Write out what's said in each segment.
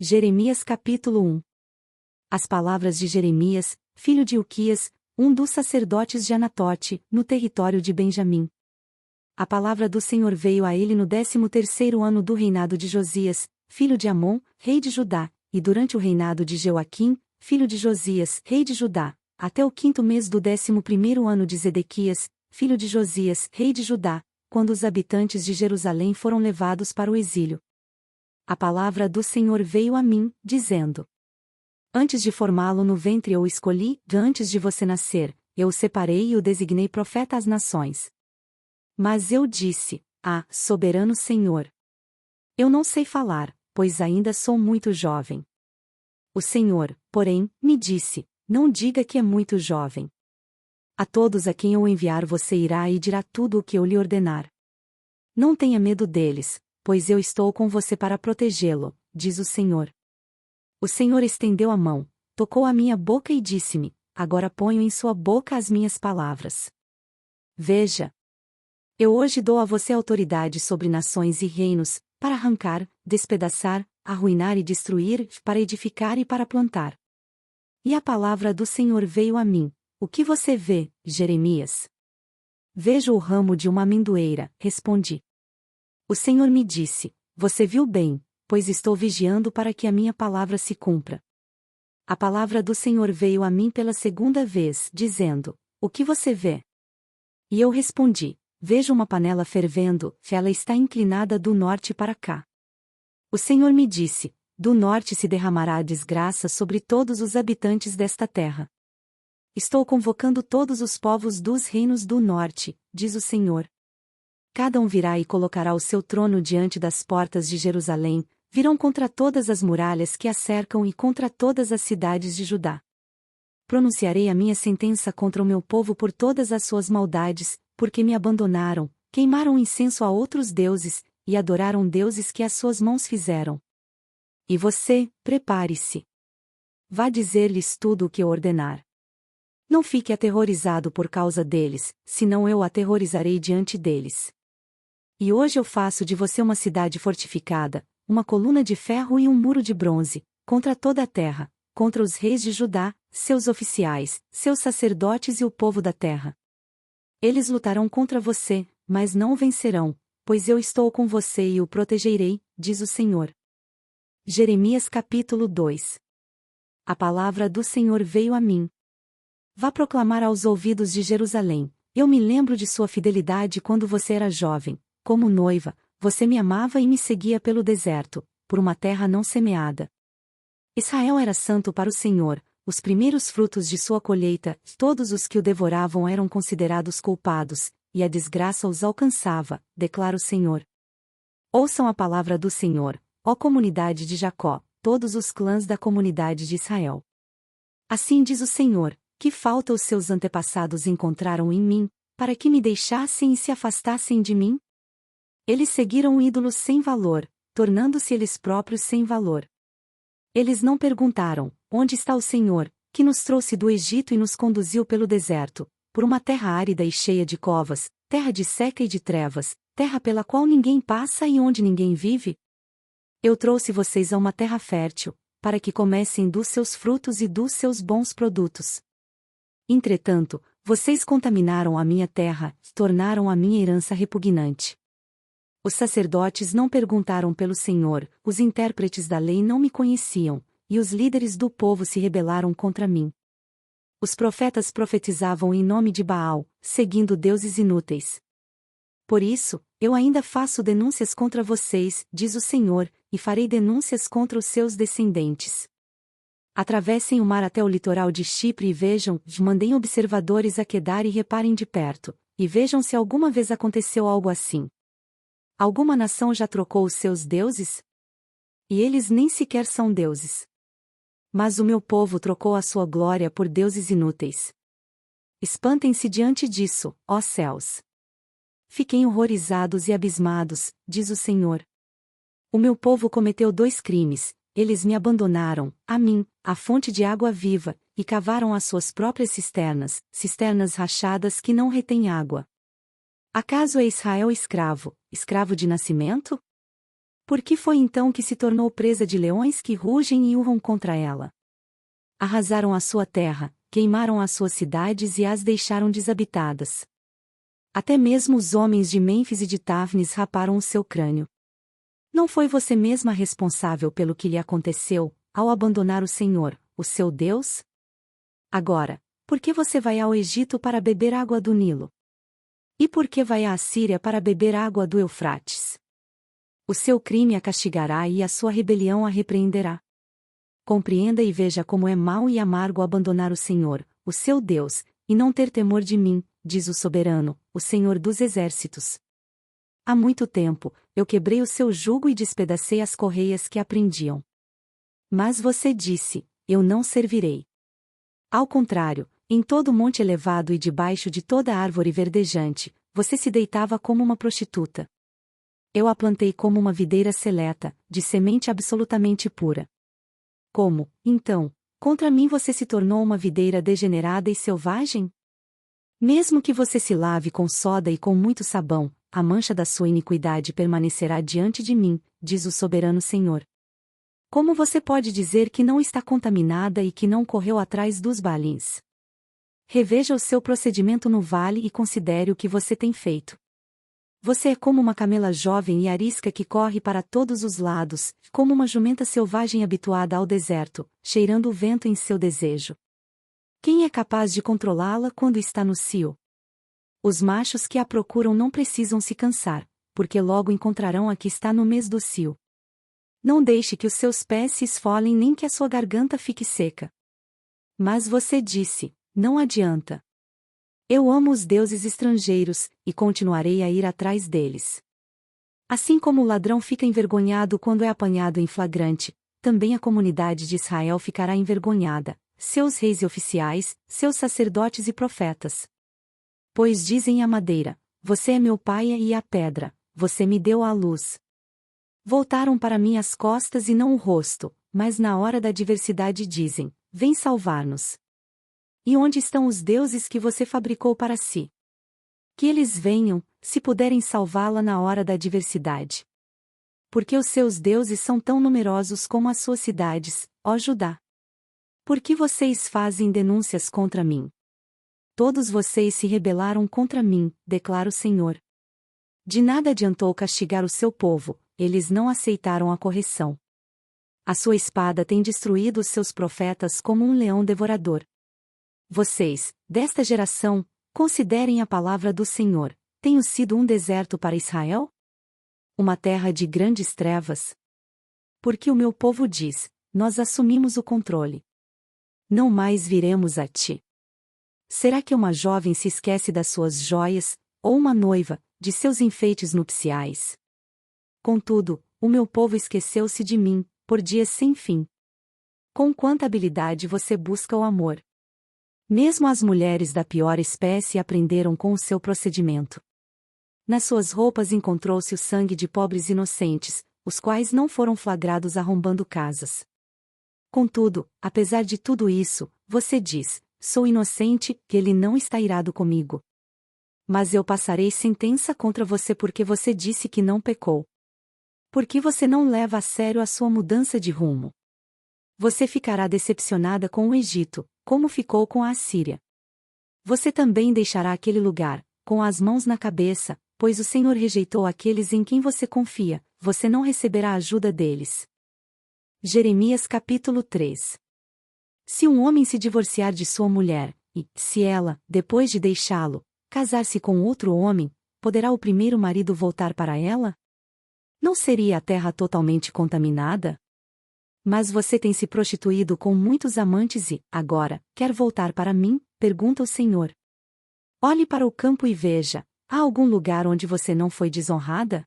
Jeremias capítulo 1. As palavras de Jeremias, filho de Ilquias, um dos sacerdotes de Anatote, no território de Benjamim. A palavra do Senhor veio a ele no 13º ano do reinado de Josias, filho de Amon, rei de Judá, e durante o reinado de Joaquim, filho de Josias, rei de Judá, até o 5º mês do 11º ano de Zedequias, filho de Josias, rei de Judá, quando os habitantes de Jerusalém foram levados para o exílio. A palavra do Senhor veio a mim, dizendo: Antes de formá-lo no ventre eu o escolhi, antes de você nascer, eu o separei e o designei profeta às nações. Mas eu disse: soberano Senhor, eu não sei falar, pois ainda sou muito jovem. O Senhor, porém, me disse: Não diga que é muito jovem. A todos a quem eu enviar você irá e dirá tudo o que eu lhe ordenar. Não tenha medo deles, pois eu estou com você para protegê-lo, diz o Senhor. O Senhor estendeu a mão, tocou a minha boca e disse-me: Agora ponho em sua boca as minhas palavras. Veja, eu hoje dou a você autoridade sobre nações e reinos, para arrancar, despedaçar, arruinar e destruir, para edificar e para plantar. E a palavra do Senhor veio a mim: O que você vê, Jeremias? Vejo o ramo de uma amendoeira, respondi. O Senhor me disse: Você viu bem, pois estou vigiando para que a minha palavra se cumpra. A palavra do Senhor veio a mim pela segunda vez, dizendo: O que você vê? E eu respondi: Vejo uma panela fervendo, ela está inclinada do norte para cá. O Senhor me disse: Do norte se derramará a desgraça sobre todos os habitantes desta terra. Estou convocando todos os povos dos reinos do norte, diz o Senhor. Cada um virá e colocará o seu trono diante das portas de Jerusalém, virão contra todas as muralhas que a cercam e contra todas as cidades de Judá. Pronunciarei a minha sentença contra o meu povo por todas as suas maldades, porque me abandonaram, queimaram incenso a outros deuses, e adoraram deuses que as suas mãos fizeram. E você, prepare-se. Vá dizer-lhes tudo o que eu ordenar. Não fique aterrorizado por causa deles, senão eu o aterrorizarei diante deles. E hoje eu faço de você uma cidade fortificada, uma coluna de ferro e um muro de bronze, contra toda a terra, contra os reis de Judá, seus oficiais, seus sacerdotes e o povo da terra. Eles lutarão contra você, mas não o vencerão, pois eu estou com você e o protegerei, diz o Senhor. Jeremias capítulo 2. A palavra do Senhor veio a mim. Vá proclamar aos ouvidos de Jerusalém: Eu me lembro de sua fidelidade quando você era jovem. Como noiva, você me amava e me seguia pelo deserto, por uma terra não semeada. Israel era santo para o Senhor, os primeiros frutos de sua colheita, todos os que o devoravam eram considerados culpados, e a desgraça os alcançava, declara o Senhor. Ouçam a palavra do Senhor, ó comunidade de Jacó, todos os clãs da comunidade de Israel. Assim diz o Senhor: Que falta os seus antepassados encontraram em mim, para que me deixassem e se afastassem de mim? Eles seguiram ídolos sem valor, tornando-se eles próprios sem valor. Eles não perguntaram: Onde está o Senhor, que nos trouxe do Egito e nos conduziu pelo deserto, por uma terra árida e cheia de covas, terra de seca e de trevas, terra pela qual ninguém passa e onde ninguém vive? Eu trouxe vocês a uma terra fértil, para que comessem dos seus frutos e dos seus bons produtos. Entretanto, vocês contaminaram a minha terra, tornaram a minha herança repugnante. Os sacerdotes não perguntaram pelo Senhor, os intérpretes da lei não me conheciam, e os líderes do povo se rebelaram contra mim. Os profetas profetizavam em nome de Baal, seguindo deuses inúteis. Por isso, eu ainda faço denúncias contra vocês, diz o Senhor, e farei denúncias contra os seus descendentes. Atravessem o mar até o litoral de Chipre e vejam, mandem observadores a Quedar e reparem de perto, e vejam se alguma vez aconteceu algo assim. Alguma nação já trocou os seus deuses? E eles nem sequer são deuses. Mas o meu povo trocou a sua glória por deuses inúteis. Espantem-se diante disso, ó céus. Fiquem horrorizados e abismados, diz o Senhor. O meu povo cometeu 2 crimes, eles me abandonaram, a mim, a fonte de água viva, e cavaram as suas próprias cisternas, cisternas rachadas que não retêm água. Acaso é Israel escravo, escravo de nascimento? Por que foi então que se tornou presa de leões que rugem e urram contra ela? Arrasaram a sua terra, queimaram as suas cidades e as deixaram desabitadas. Até mesmo os homens de Mênfis e de Táfnis raparam o seu crânio. Não foi você mesma responsável pelo que lhe aconteceu, ao abandonar o Senhor, o seu Deus? Agora, por que você vai ao Egito para beber água do Nilo? E por que vai à Assíria para beber água do Eufrates? O seu crime a castigará e a sua rebelião a repreenderá. Compreenda e veja como é mau e amargo abandonar o Senhor, o seu Deus, e não ter temor de mim, diz o soberano, o Senhor dos exércitos. Há muito tempo, eu quebrei o seu jugo e despedacei as correias que a prendiam. Mas você disse, eu não servirei. Ao contrário, em todo monte elevado e debaixo de toda árvore verdejante, você se deitava como uma prostituta. Eu a plantei como uma videira seleta, de semente absolutamente pura. Como, então, contra mim você se tornou uma videira degenerada e selvagem? Mesmo que você se lave com soda e com muito sabão, a mancha da sua iniquidade permanecerá diante de mim, diz o soberano Senhor. Como você pode dizer que não está contaminada e que não correu atrás dos Baalins? Reveja o seu procedimento no vale e considere o que você tem feito. Você é como uma camela jovem e arisca que corre para todos os lados, como uma jumenta selvagem habituada ao deserto, cheirando o vento em seu desejo. Quem é capaz de controlá-la quando está no cio? Os machos que a procuram não precisam se cansar, porque logo encontrarão a que está no mês do cio. Não deixe que os seus pés se esfolem nem que a sua garganta fique seca. Mas você disse, não adianta. Eu amo os deuses estrangeiros, e continuarei a ir atrás deles. Assim como o ladrão fica envergonhado quando é apanhado em flagrante, também a comunidade de Israel ficará envergonhada, seus reis e oficiais, seus sacerdotes e profetas. Pois dizem à madeira, você é meu pai, e à pedra, você me deu a luz. Voltaram para mim as costas e não o rosto, mas na hora da adversidade dizem, vem salvar-nos. E onde estão os deuses que você fabricou para si? Que eles venham, se puderem salvá-la na hora da adversidade. Porque os seus deuses são tão numerosos como as suas cidades, ó Judá. Por que vocês fazem denúncias contra mim? Todos vocês se rebelaram contra mim, declara o Senhor. De nada adiantou castigar o seu povo, eles não aceitaram a correção. A sua espada tem destruído os seus profetas como um leão devorador. Vocês, desta geração, considerem a palavra do Senhor, tenho sido um deserto para Israel? Uma terra de grandes trevas? Porque o meu povo diz, nós assumimos o controle. Não mais viremos a ti. Será que uma jovem se esquece das suas joias, ou uma noiva, de seus enfeites nupciais? Contudo, o meu povo esqueceu-se de mim, por dias sem fim. Com quanta habilidade você busca o amor. Mesmo as mulheres da pior espécie aprenderam com o seu procedimento. Nas suas roupas encontrou-se o sangue de pobres inocentes, os quais não foram flagrados arrombando casas. Contudo, apesar de tudo isso, você diz, sou inocente, que ele não está irado comigo. Mas eu passarei sentença contra você porque você disse que não pecou. Porque você não leva a sério a sua mudança de rumo. Você ficará decepcionada com o Egito, como ficou com a Assíria. Você também deixará aquele lugar, com as mãos na cabeça, pois o Senhor rejeitou aqueles em quem você confia, você não receberá a ajuda deles. Jeremias capítulo 3. Se um homem se divorciar de sua mulher, e, se ela, depois de deixá-lo, casar-se com outro homem, poderá o primeiro marido voltar para ela? Não seria a terra totalmente contaminada? Mas você tem se prostituído com muitos amantes e, agora, quer voltar para mim? Pergunta o Senhor. Olhe para o campo e veja, há algum lugar onde você não foi desonrada?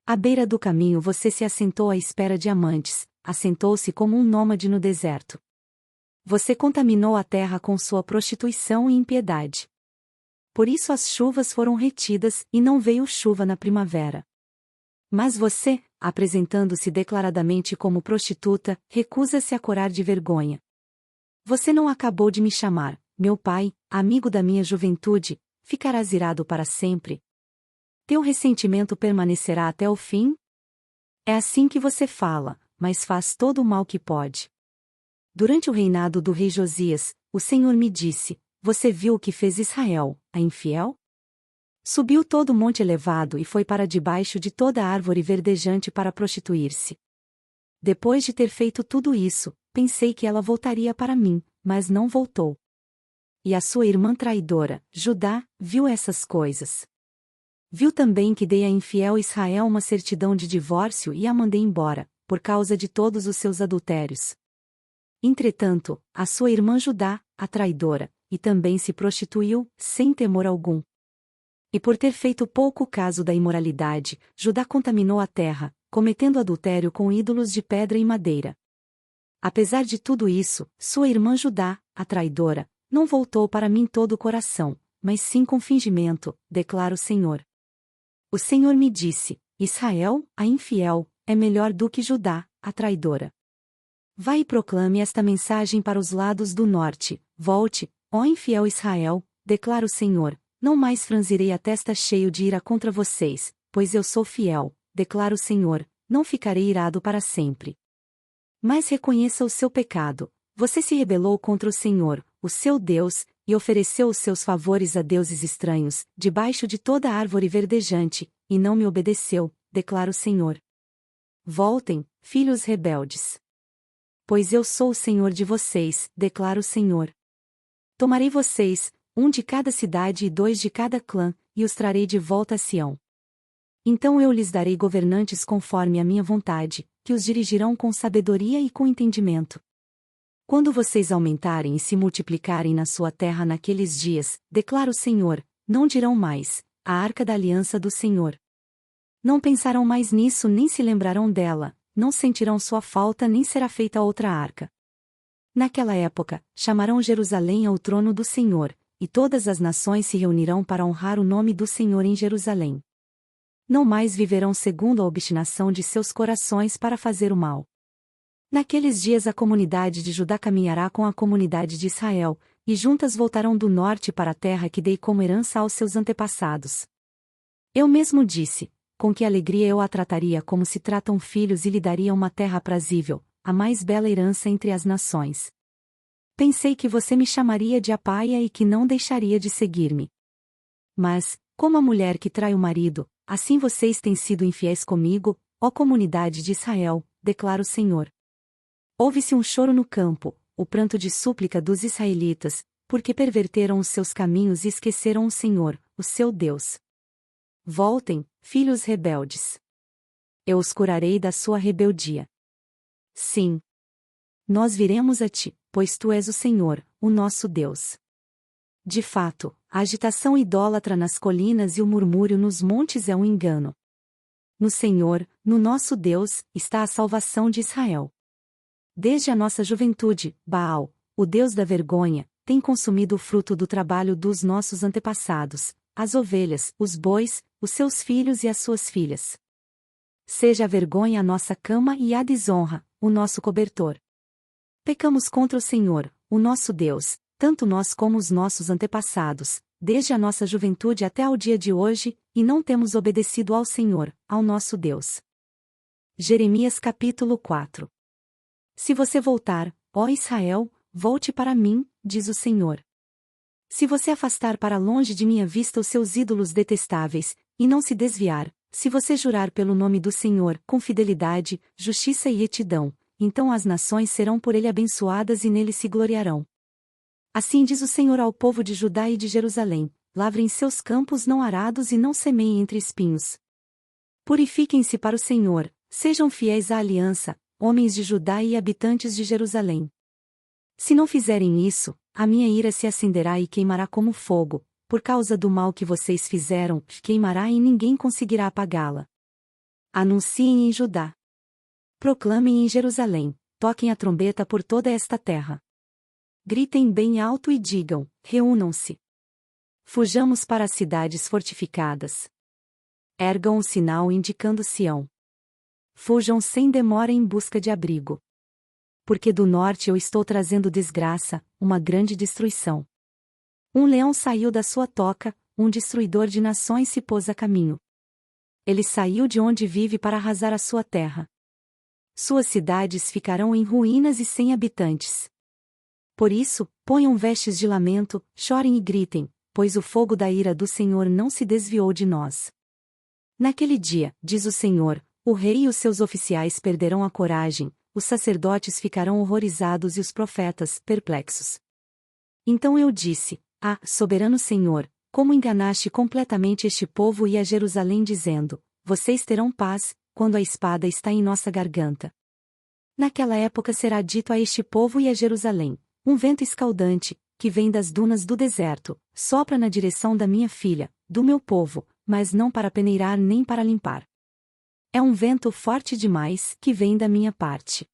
À beira do caminho você se assentou à espera de amantes, assentou-se como um nômade no deserto. Você contaminou a terra com sua prostituição e impiedade. Por isso as chuvas foram retidas e não veio chuva na primavera. Mas você, apresentando-se declaradamente como prostituta, recusa-se a corar de vergonha. Você não acabou de me chamar, meu pai, amigo da minha juventude, ficarás irado para sempre? Teu ressentimento permanecerá até o fim? É assim que você fala, mas faz todo o mal que pode. Durante o reinado do rei Josias, o Senhor me disse: Você viu o que fez Israel, a infiel? Subiu todo o monte elevado e foi para debaixo de toda a árvore verdejante para prostituir-se. Depois de ter feito tudo isso, pensei que ela voltaria para mim, mas não voltou. E a sua irmã traidora, Judá, viu essas coisas. Viu também que dei a infiel Israel uma certidão de divórcio e a mandei embora, por causa de todos os seus adultérios. Entretanto, a sua irmã Judá, a traidora, e também se prostituiu, sem temor algum. E por ter feito pouco caso da imoralidade, Judá contaminou a terra, cometendo adultério com ídolos de pedra e madeira. Apesar de tudo isso, sua irmã Judá, a traidora, não voltou para mim todo o coração, mas sim com fingimento, declara o Senhor. O Senhor me disse: Israel, a infiel, é melhor do que Judá, a traidora. Vai e proclame esta mensagem para os lados do norte: Volte, ó infiel Israel, declara o Senhor, não mais franzirei a testa cheio de ira contra vocês, pois eu sou fiel, declara o Senhor, não ficarei irado para sempre. Mas reconheça o seu pecado: você se rebelou contra o Senhor, o seu Deus, e ofereceu os seus favores a deuses estranhos, debaixo de toda árvore verdejante, e não me obedeceu, declara o Senhor. Voltem, filhos rebeldes. Pois eu sou o Senhor de vocês, declara o Senhor. Tomarei vocês, um de cada cidade e 2 de cada clã, e os trarei de volta a Sião. Então eu lhes darei governantes conforme a minha vontade, que os dirigirão com sabedoria e com entendimento. Quando vocês aumentarem e se multiplicarem na sua terra naqueles dias, declara o Senhor, não dirão mais: a arca da aliança do Senhor. Não pensarão mais nisso nem se lembrarão dela, não sentirão sua falta nem será feita outra arca. Naquela época, chamarão Jerusalém ao trono do Senhor, e todas as nações se reunirão para honrar o nome do Senhor em Jerusalém. Não mais viverão segundo a obstinação de seus corações para fazer o mal. Naqueles dias a comunidade de Judá caminhará com a comunidade de Israel, e juntas voltarão do norte para a terra que dei como herança aos seus antepassados. Eu mesmo disse: com que alegria eu a trataria como se tratam filhos e lhe daria uma terra aprazível, a mais bela herança entre as nações. Pensei que você me chamaria de apaia e que não deixaria de seguir-me. Mas, como a mulher que trai o marido, assim vocês têm sido infiéis comigo, ó comunidade de Israel, declara o Senhor. Ouve-se um choro no campo, o pranto de súplica dos israelitas, porque perverteram os seus caminhos e esqueceram o Senhor, o seu Deus. Voltem, filhos rebeldes. Eu os curarei da sua rebeldia. Sim. Nós viremos a ti, pois tu és o Senhor, o nosso Deus. De fato, a agitação idólatra nas colinas e o murmúrio nos montes é um engano. No Senhor, no nosso Deus, está a salvação de Israel. Desde a nossa juventude, Baal, o Deus da vergonha, tem consumido o fruto do trabalho dos nossos antepassados, as ovelhas, os bois, os seus filhos e as suas filhas. Seja a vergonha a nossa cama e a desonra, o nosso cobertor. Pecamos contra o Senhor, o nosso Deus, tanto nós como os nossos antepassados, desde a nossa juventude até ao dia de hoje, e não temos obedecido ao Senhor, ao nosso Deus. Jeremias capítulo 4. Se você voltar, ó Israel, volte para mim, diz o Senhor. Se você afastar para longe de minha vista os seus ídolos detestáveis, e não se desviar, se você jurar pelo nome do Senhor, com fidelidade, justiça e retidão, então as nações serão por ele abençoadas e nele se gloriarão. Assim diz o Senhor ao povo de Judá e de Jerusalém: lavrem seus campos não arados e não semeiem entre espinhos. Purifiquem-se para o Senhor, sejam fiéis à aliança, homens de Judá e habitantes de Jerusalém. Se não fizerem isso, a minha ira se acenderá e queimará como fogo, por causa do mal que vocês fizeram, queimará e ninguém conseguirá apagá-la. Anunciem em Judá. Proclamem em Jerusalém, toquem a trombeta por toda esta terra. Gritem bem alto e digam: reúnam-se. Fujamos para as cidades fortificadas. Ergam um sinal indicando Sião. Fujam sem demora em busca de abrigo. Porque do norte eu estou trazendo desgraça, uma grande destruição. Um leão saiu da sua toca, um destruidor de nações se pôs a caminho. Ele saiu de onde vive para arrasar a sua terra. Suas cidades ficarão em ruínas e sem habitantes. Por isso, ponham vestes de lamento, chorem e gritem, pois o fogo da ira do Senhor não se desviou de nós. Naquele dia, diz o Senhor, o rei e os seus oficiais perderão a coragem, os sacerdotes ficarão horrorizados e os profetas, perplexos. Então eu disse: Ah, soberano Senhor, como enganaste completamente este povo e a Jerusalém dizendo: Vocês terão paz, quando a espada está em nossa garganta. Naquela época será dito a este povo e a Jerusalém: Um vento escaldante, que vem das dunas do deserto, sopra na direção da minha filha, do meu povo, mas não para peneirar nem para limpar. É um vento forte demais, que vem da minha parte.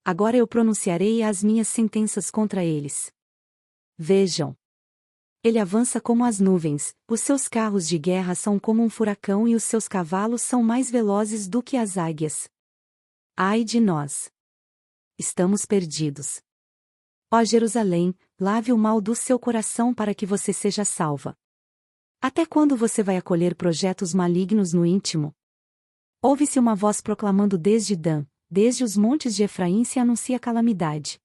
Agora eu pronunciarei as minhas sentenças contra eles. Vejam. Ele avança como as nuvens, os seus carros de guerra são como um furacão e os seus cavalos são mais velozes do que as águias. Ai de nós! Estamos perdidos. Ó Jerusalém, lave o mal do seu coração para que você seja salva. Até quando você vai acolher projetos malignos no íntimo? Ouve-se uma voz proclamando desde Dan, desde os montes de Efraim se anuncia calamidade.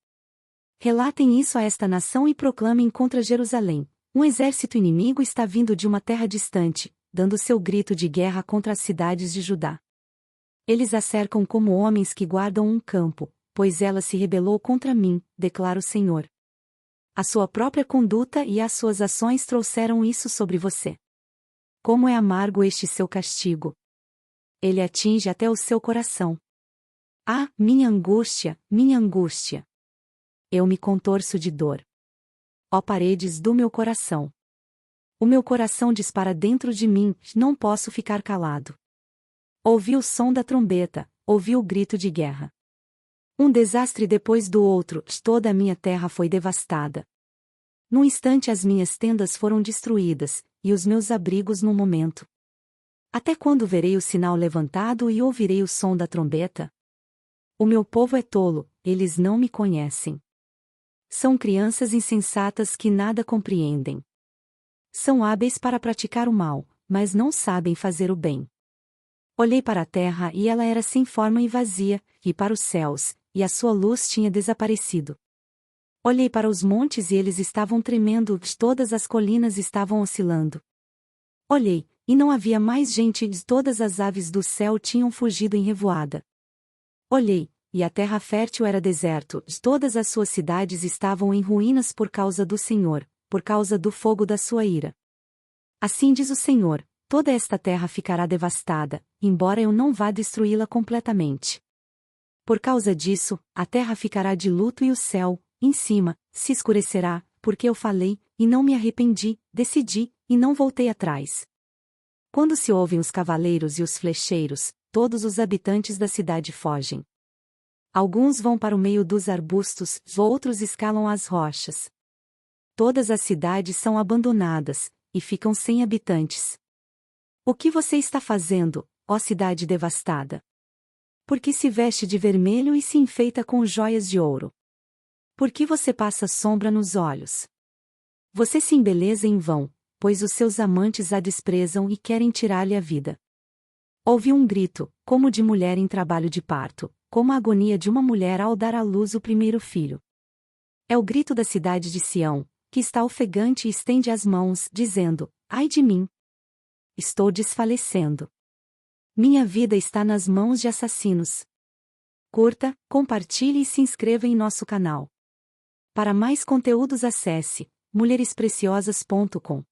Relatem isso a esta nação e proclamem contra Jerusalém: Um exército inimigo está vindo de uma terra distante, dando seu grito de guerra contra as cidades de Judá. Eles a cercam como homens que guardam um campo, pois ela se rebelou contra mim, declara o Senhor. A sua própria conduta e as suas ações trouxeram isso sobre você. Como é amargo este seu castigo! Ele atinge até o seu coração. Ah, minha angústia, minha angústia! Eu me contorço de dor. Ó paredes do meu coração! O meu coração dispara dentro de mim, não posso ficar calado. Ouvi o som da trombeta, ouvi o grito de guerra. Um desastre depois do outro, toda a minha terra foi devastada. Num instante as minhas tendas foram destruídas, e os meus abrigos num momento. Até quando verei o sinal levantado e ouvirei o som da trombeta? O meu povo é tolo, eles não me conhecem. São crianças insensatas que nada compreendem. São hábeis para praticar o mal, mas não sabem fazer o bem. Olhei para a terra e ela era sem forma e vazia, e para os céus, e a sua luz tinha desaparecido. Olhei para os montes e eles estavam tremendo, todas as colinas estavam oscilando. Olhei, e não havia mais gente, e todas as aves do céu tinham fugido em revoada. Olhei, e a terra fértil era deserto, todas as suas cidades estavam em ruínas por causa do Senhor, por causa do fogo da sua ira. Assim diz o Senhor: toda esta terra ficará devastada, embora eu não vá destruí-la completamente. Por causa disso, a terra ficará de luto e o céu, em cima, se escurecerá, porque eu falei, e não me arrependi, decidi, e não voltei atrás. Quando se ouvem os cavaleiros e os flecheiros, todos os habitantes da cidade fogem. Alguns vão para o meio dos arbustos, outros escalam as rochas. Todas as cidades são abandonadas, e ficam sem habitantes. O que você está fazendo, ó cidade devastada? Por que se veste de vermelho e se enfeita com joias de ouro? Por que você passa sombra nos olhos? Você se embeleza em vão, pois os seus amantes a desprezam e querem tirar-lhe a vida. Ouvi um grito, como de mulher em trabalho de parto, como a agonia de uma mulher ao dar à luz o primeiro filho. É o grito da cidade de Sião, que está ofegante e estende as mãos, dizendo: Ai de mim! Estou desfalecendo. Minha vida está nas mãos de assassinos. Curta, compartilhe e se inscreva em nosso canal. Para mais conteúdos acesse mulherespreciosas.com.